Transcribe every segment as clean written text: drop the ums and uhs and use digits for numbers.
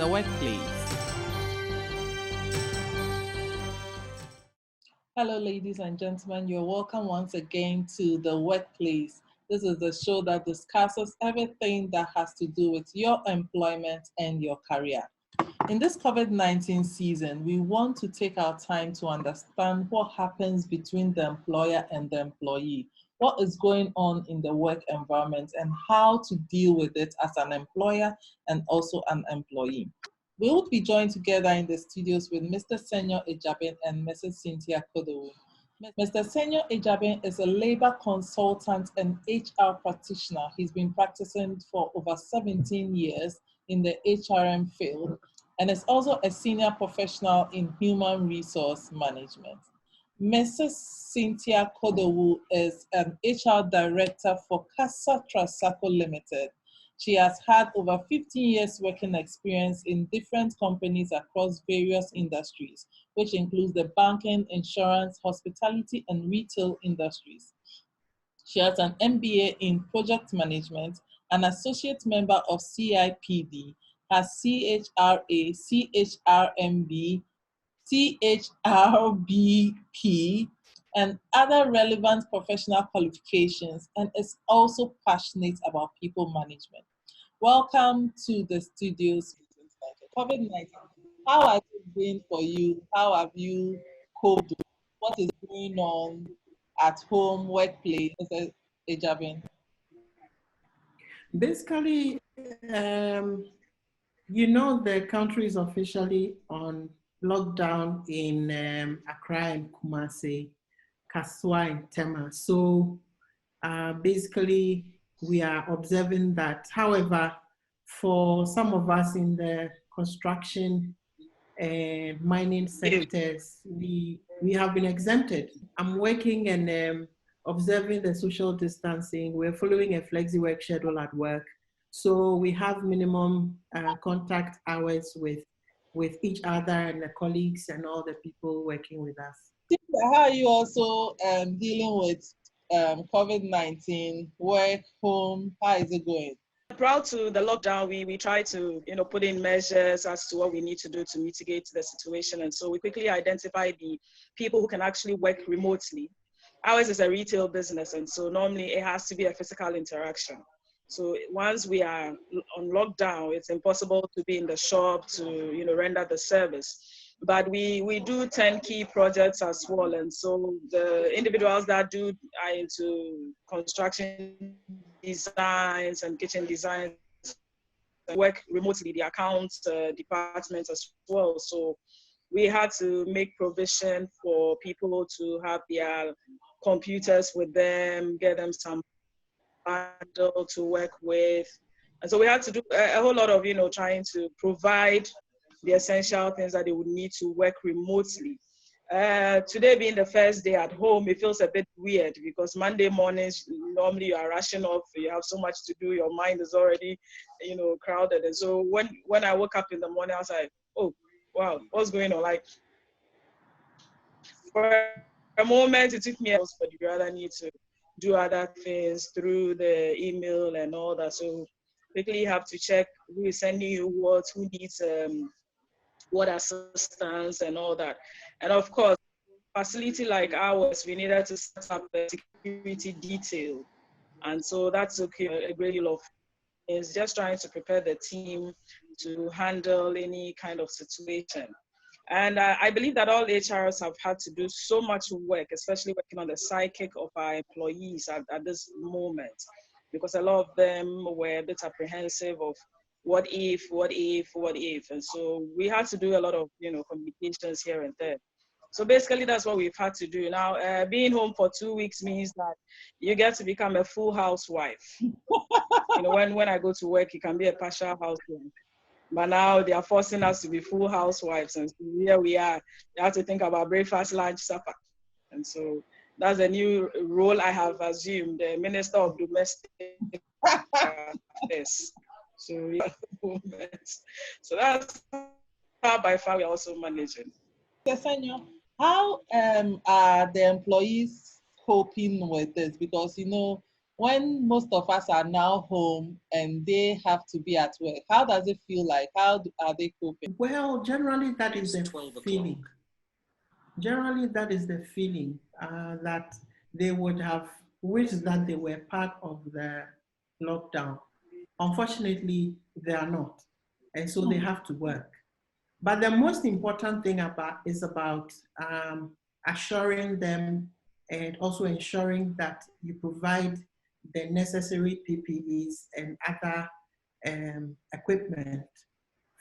the workplace. Hello, ladies and gentlemen. You're welcome once again to The Workplace. This is the show that discusses everything that has to do with your employment and your career. In this COVID-19 season, we want to take our time to understand what happens between the employer and the employee, what is going on in the work environment, and how to deal with it as an employer and also an employee. We will be joined together in the studios with Mr. Senyor Ejabin and Mrs. Cynthia Kodowu. Mr. Senyor Ejabin is a labor consultant and HR practitioner. He's been practicing for over 17 years in the HRM field and is also a senior professional in human resource management. Mrs. Cynthia Kodowu is an HR director for Casa Trasaco Limited. She has had over 15 years working experience in different companies across various industries, which includes the banking, insurance, hospitality, and retail industries. She has an MBA in project management, an associate member of CIPD, has CHRA, CHRMB, CHRBP, and other relevant professional qualifications, and is also passionate about people management. Welcome to the studios. COVID-19, how has it been for you? How have you coped? What is going on at home, workplace, Mr. Ejabin? Basically, the country is officially on lockdown in Accra and Kumasi, Kaswa and Tema. So basically, we are observing that. However, for some of us in the construction and mining sectors, we have been exempted. I'm working and observing the social distancing. We're following a flexi work schedule at work. So we have minimum contact hours with each other and the colleagues and all the people working with us. How are you also dealing with COVID-19, work, home? How is it going? Prior to the lockdown, we try to put in measures as to what we need to do to mitigate the situation, and so we quickly identified the people who can actually work remotely. Ours is a retail business, and so normally it has to be a physical interaction. So once we are on lockdown, it's impossible to be in the shop to render the service. But we do 10 key projects as well, and so the individuals that are into construction designs and kitchen designs work remotely, the accounts department as well. So we had to make provision for people to have their computers with them, get them some bundle to work with. And so we had to do a whole lot of, trying to provide the essential things that they would need to work remotely. Today being the first day at home, it feels a bit weird because Monday mornings, normally you are rushing off, you have so much to do, your mind is already, crowded. And so when I woke up in the morning, I was like, oh, wow, what's going on? Like, for a moment, it took me a while, but you rather need to do other things through the email and all that. So quickly you have to check who is sending you what, who needs what assistance and all that. And of course, facility like ours, we needed to set up a security detail. And so that took a great deal of is just trying to prepare the team to handle any kind of situation. And I believe that all HRs have had to do so much work, especially working on the psychic of our employees at this moment, because a lot of them were a bit apprehensive of what if. And so we had to do a lot of, communications here and there. So basically that's what we've had to do. Now, being home for 2 weeks means that you get to become a full housewife. When I go to work, you can be a partial housewife. But now they are forcing us to be full housewives. And so here we are. You have to think about breakfast, lunch, supper. And so that's a new role I have assumed, the Minister of Domestic Affairs. So, so that's how by far we're also managing. Senor, how are the employees coping with this? Because, when most of us are now home and they have to be at work, how does it feel like? Are they coping? Well, generally that is the feeling. Generally, that is the feeling that they would have wished that they were part of the lockdown. Unfortunately, they are not, and so they have to work. But the most important thing is about assuring them and also ensuring that you provide the necessary PPEs and other equipment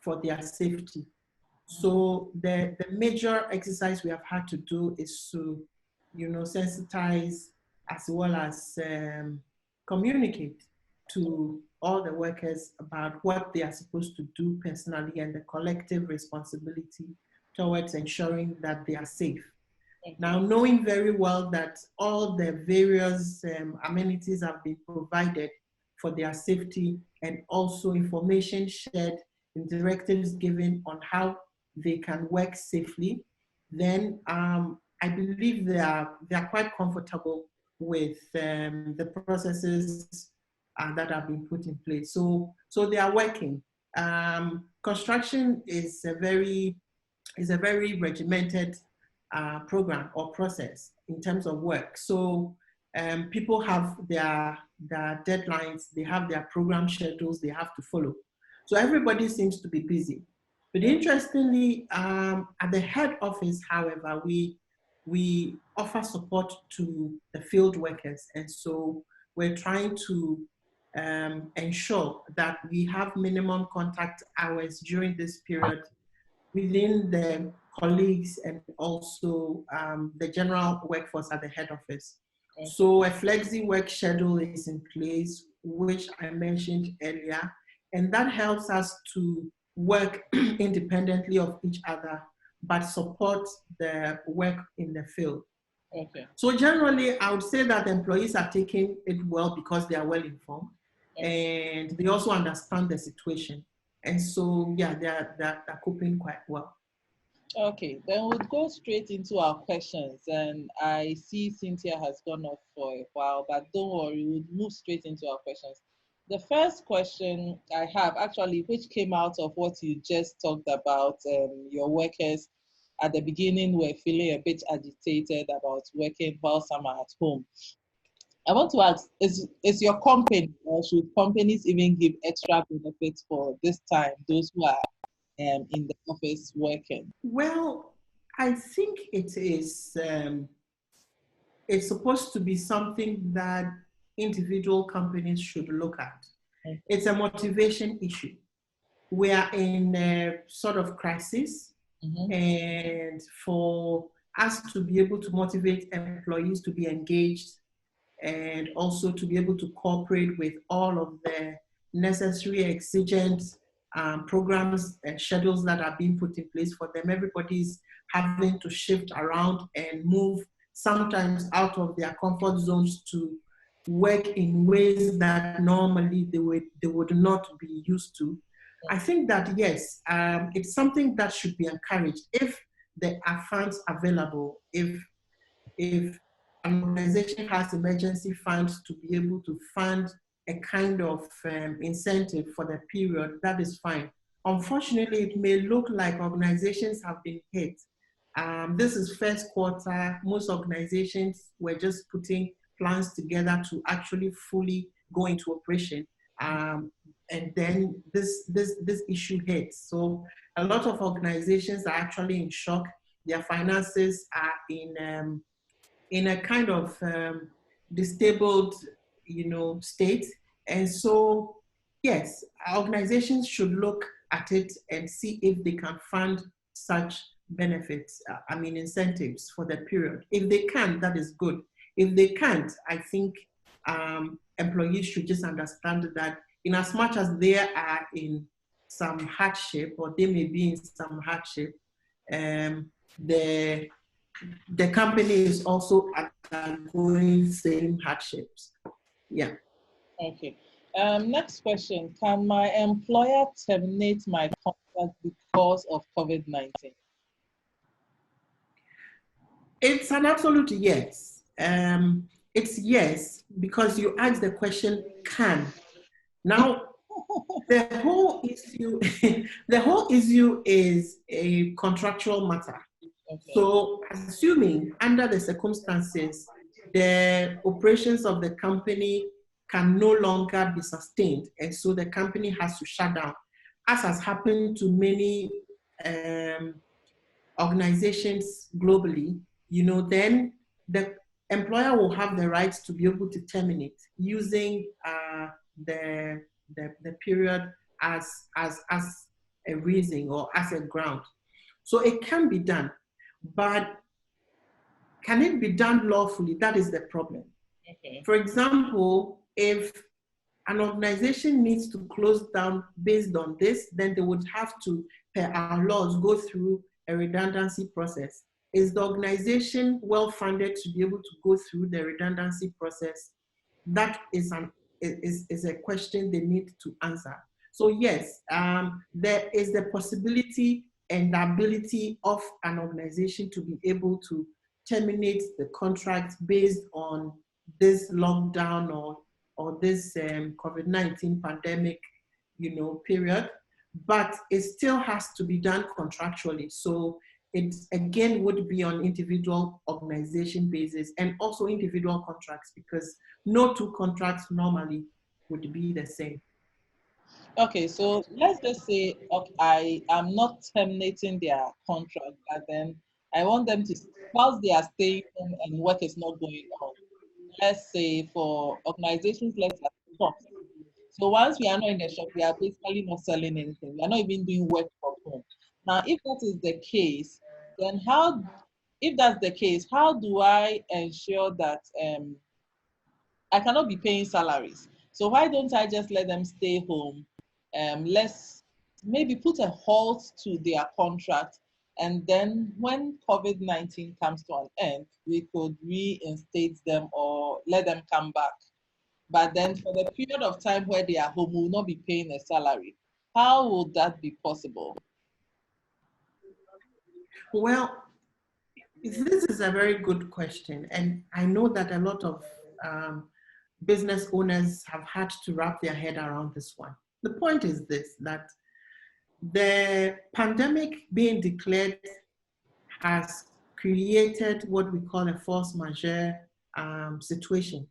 for their safety. So the major exercise we have had to do is to, sensitize as well as communicate to all the workers about what they are supposed to do personally and the collective responsibility towards ensuring that they are safe. Now, knowing very well that all the various amenities have been provided for their safety and also information shared and directives given on how they can work safely, then I believe they are quite comfortable with the processes that have been put in place. So they are working. Construction is a very regimented program or process in terms of work. So people have their deadlines, they have their program schedules they have to follow. So everybody seems to be busy. But interestingly, at the head office, however, we offer support to the field workers. And so we're trying to ensure that we have minimum contact hours during this period within the colleagues and also the general workforce at the head office. Okay. So a flexi work schedule is in place, which I mentioned earlier, and that helps us to work independently of each other, but support the work in the field. Okay. So generally, I would say that employees are taking it well because they are well informed, okay, and they also understand the situation. And so, yeah, they're coping quite well. Okay, then we'll go straight into our questions. And I see Cynthia has gone off for a while, but don't worry, we'll move straight into our questions. The first question I have, actually, which came out of what you just talked about, your workers at the beginning were feeling a bit agitated about working while some are at home. I want to ask, is your company, or should companies even give extra benefits for this time, those who are in the office working? Well, I think it is, it's supposed to be something that individual companies should look at. Okay. It's a motivation issue. We are in a sort of crisis, and for us to be able to motivate employees to be engaged and also to be able to cooperate with all of the necessary exigent programs and schedules that are being put in place for them. Everybody's having to shift around and move sometimes out of their comfort zones to work in ways that normally they would not be used to. I think that, yes, it's something that should be encouraged if there are funds available, if an organization has emergency funds to be able to fund a kind of incentive for the period, that is fine. Unfortunately, it may look like organizations have been hit. This is first quarter. Most organizations were just putting plans together to actually fully go into operation. And then this issue hits. So a lot of organizations are actually in shock. Their finances are in a kind of disabled, state. And so, yes, organizations should look at it and see if they can fund such benefits, incentives for the period. If they can, that is good. If they can't, I think employees should just understand that in as much as they are in some hardship, or they may be in some hardship, the company is also undergoing same hardships. Yeah. Okay. Next question. Can my employer terminate my contract because of COVID-19? It's an absolute yes. It's yes, because you asked the question, can. Now, the whole issue, the whole issue is a contractual matter. Okay. So, assuming under the circumstances, the operations of the company can no longer be sustained, and so the company has to shut down, as has happened to many organizations globally, then the employer will have the right to be able to terminate using the, the period as a reason or as a ground. So it can be done, but can it be done lawfully? That is the problem. Okay. For example, if an organization needs to close down based on this, then they would have to, per our laws, go through a redundancy process. Is the organization well funded to be able to go through the redundancy process? That is a question they need to answer. So yes, there is the possibility and the ability of an organization to be able to terminate the contract based on this lockdown or this COVID-19 pandemic, period, but it still has to be done contractually. So it again would be on individual organization basis and also individual contracts, because no two contracts normally would be the same. Okay, so let's just say, okay, I am not terminating their contract, but then I want them to, whilst they are staying home and work is not going on. Let's say for organizations, let's say shops. So once we are not in the shop, we are basically not selling anything. We are not even doing work from home. Now, if that is the case, then if that's the case, how do I ensure that I cannot be paying salaries? So why don't I just let them stay home? Let's maybe put a halt to their contract, and then when COVID-19 comes to an end, we could reinstate them or let them come back. But then for the period of time where they are home, we will not be paying a salary. How would that be possible? Well, this is a very good question. And I know that a lot of business owners have had to wrap their head around this one. The point is this, that the pandemic being declared has created what we call a force majeure situation,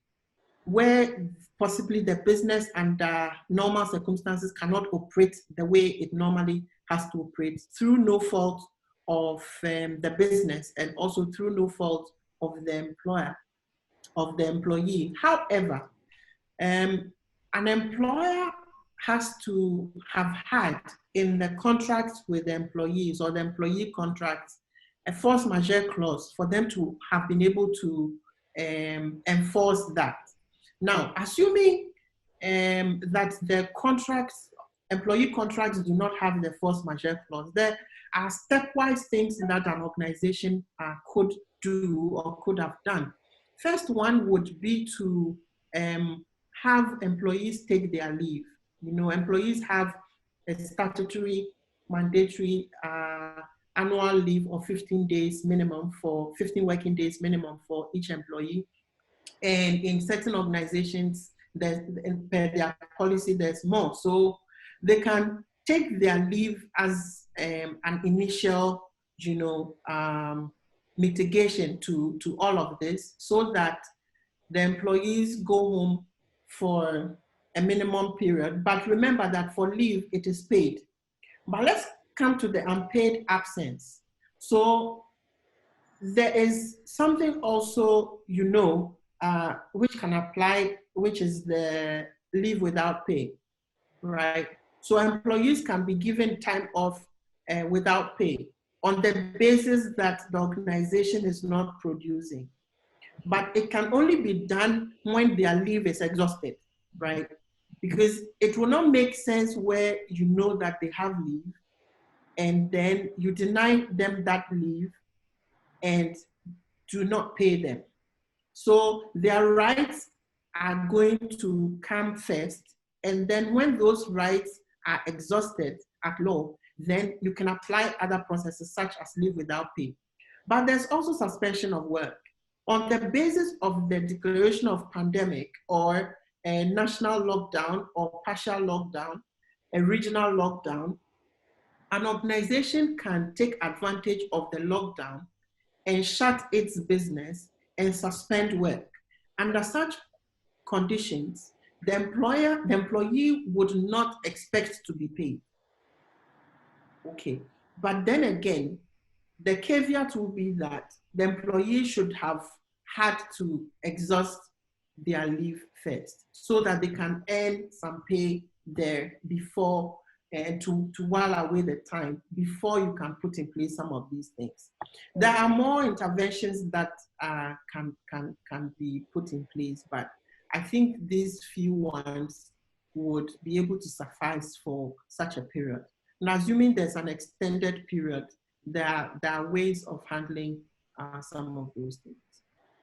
where possibly the business under normal circumstances cannot operate the way it normally has to operate through no fault of the business and also through no fault of the employer, of the employee. However, an employer has to have had in the contracts with the employees or the employee contracts a force majeure clause for them to have been able to enforce that. Now, assuming that the contracts, employee contracts do not have the force majeure clause, there are stepwise things that an organization could do or could have done. First one would be to have employees take their leave. Employees have a statutory mandatory annual leave of 15 days minimum for 15 working days minimum for each employee. And in certain organizations, per their policy, there's more. So they can take their leave as an initial, mitigation to all of this, so that the employees go home for a minimum period. But remember that for leave, it is paid. But let's come to the unpaid absence. So there is something also, which can apply, which is the leave without pay, right? So employees can be given time off without pay on the basis that the organization is not producing. But it can only be done when their leave is exhausted, right? Because it will not make sense where you know that they have leave and then you deny them that leave and do not pay them. So their rights are going to come first. And then when those rights are exhausted at law, then you can apply other processes such as leave without pay. But there's also suspension of work. On the basis of the declaration of pandemic or a national lockdown or partial lockdown, a regional lockdown, an organization can take advantage of the lockdown and shut its business and suspend work. Under such conditions, the employee would not expect to be paid. Okay, but then again, the caveat will be that the employee should have had to exhaust their leave first so that they can earn some pay there before and to while away the time before you can put in place some of these things. There are more interventions that can be put in place, but I think these few ones would be able to suffice for such a period. And assuming there's an extended period, there are ways of handling some of those things.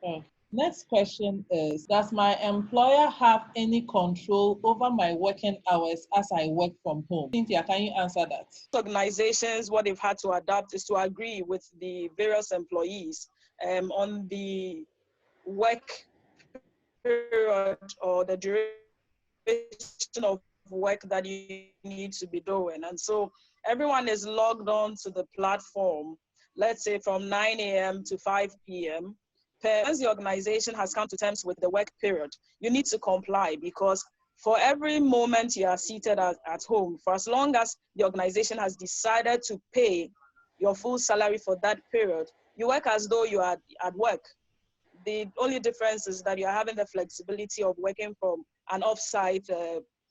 Okay. Next question is, does my employer have any control over my working hours as I work from home? Cynthia, can you answer that? Organizations, what they've had to adapt is to agree with the various employees on the work period or the duration of work that you need to be doing. And so everyone is logged on to the platform, let's say from 9 a.m. to 5 p.m. Once the organization has come to terms with the work period, you need to comply, because for every moment you are seated at home, for as long as the organization has decided to pay your full salary for that period, you work as though you are at work. The only difference is that you're having the flexibility of working from an off-site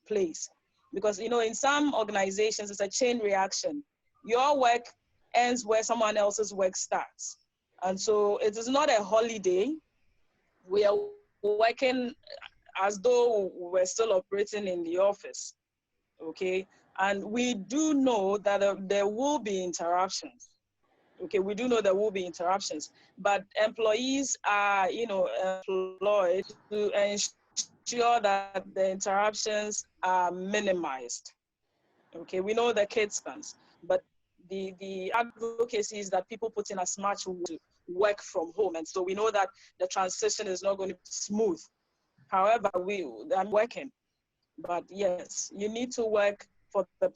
place. Because, you know, in some organizations, it's a chain reaction. Your work ends where someone else's work starts. And so it is not a holiday. We are working as though we're still operating in the office, okay? And we do know that there will be interruptions. Okay, we do know there will be interruptions, but employees are, you know, employed to ensure that the interruptions are minimized. Okay, we know the kids comes, but the advocacy is that people put in as much to work from home, and so we know that the transition is not going to be smooth. However, I'm working, but yes, you need to work for the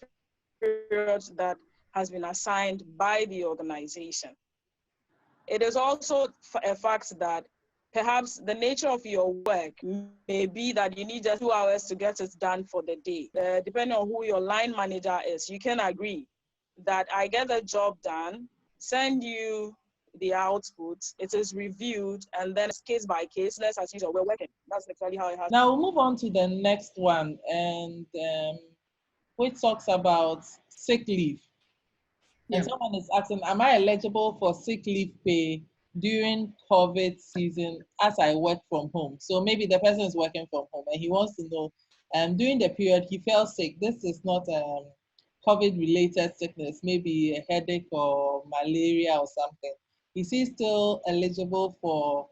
period that has been assigned by the organization. It is also a fact that perhaps the nature of your work may be that you need just 2 hours to get it done for the day. Depending on who your line manager is, you can agree that I get the job done, send you the output, it is reviewed, and then it's case by case, let's as usual, we're working. That's exactly how it has. Now we'll move on to the next one, and which talks about sick leave. And someone is asking, am I eligible for sick leave pay during COVID season as I work from home? So maybe the person is working from home and he wants to know, during the period he fell sick, this is not COVID related sickness, maybe a headache or malaria or something. Is he still eligible for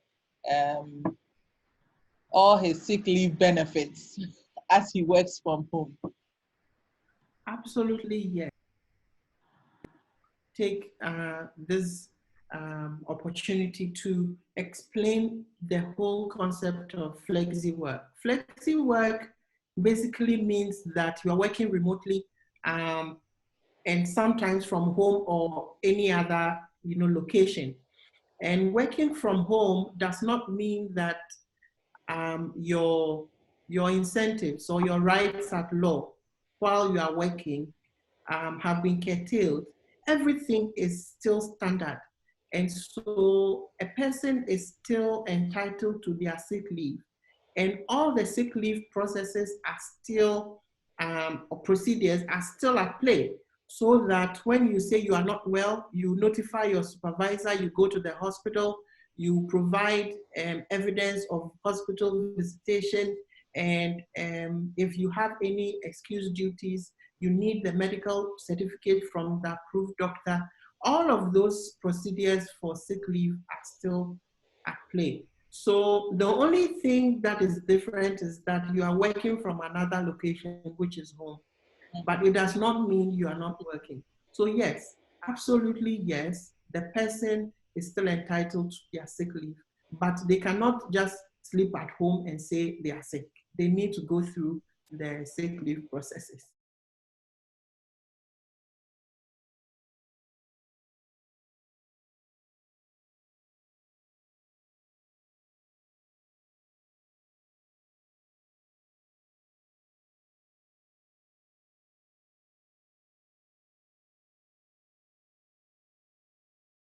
all his sick leave benefits as he works from home? Absolutely, yes. Take this opportunity to explain the whole concept of flexi work. Flexi work basically means that you are working remotely and sometimes from home or any other location. And working from home does not mean that your incentives or your rights at law while you are working have been curtailed. Everything is still standard. And so a person is still entitled to their sick leave. And all the sick leave processes are still, or procedures are still at play. So that when you say you are not well, you notify your supervisor, you go to the hospital, you provide evidence of hospital visitation, and if you have any excused duties, you need the medical certificate from the approved doctor. All of those procedures for sick leave are still at play. So the only thing that is different is that you are working from another location, which is home, but it does not mean you are not working. So yes, absolutely yes, the person is still entitled to their sick leave, but they cannot just sleep at home and say they are sick. They need to go through the sick leave processes.